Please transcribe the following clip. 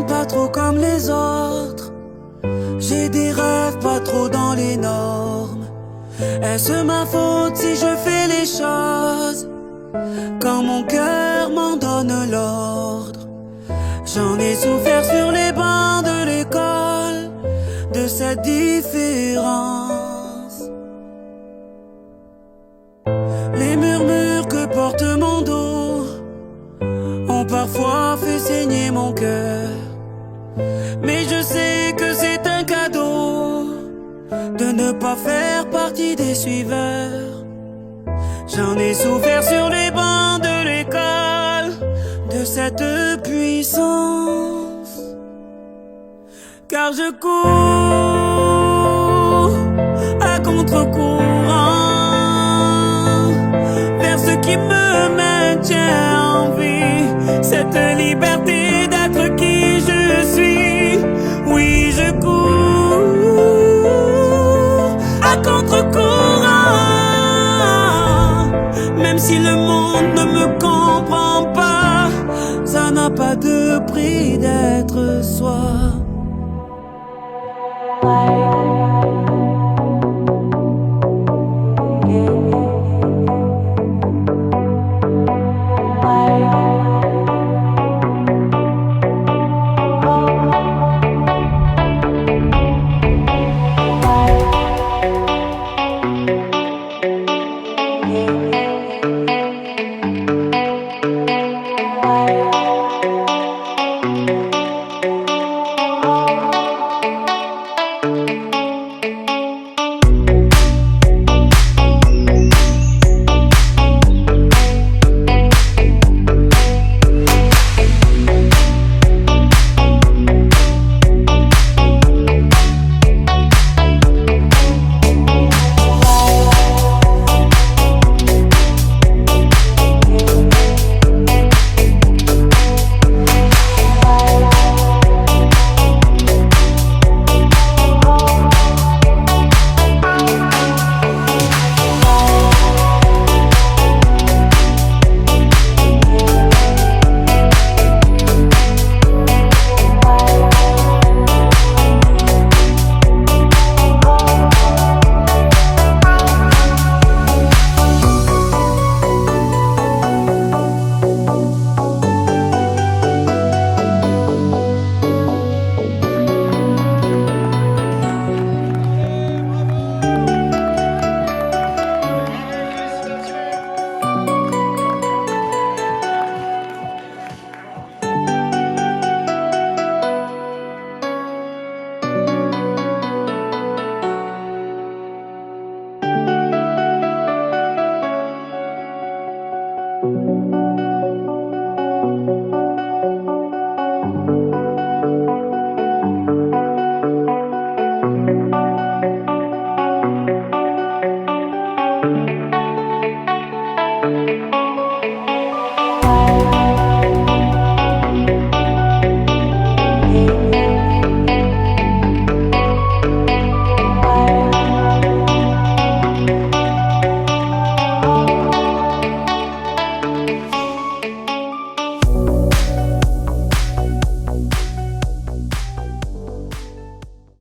pas trop comme les autres. J'ai des rêves pas trop dans les normes. Est-ce ma faute si je fais les choses quand mon cœur m'en donne l'ordre? J'en ai souffert sur les bancs de l'école de cette différence. Les murmures que porte mon dos ont parfois fait saigner mon cœur. Mais je sais que c'est un cadeau de ne pas faire partie des suiveurs. J'en ai souffert sur les bancs de l'école de cette puissance. Car je cours à contre-courant vers ce qui me maintient en vie, cette liberté d'être qui je suis. Oui, je cours à contre-courant, même si le monde ne me comprend pas, ça n'a pas de prix d'être soi.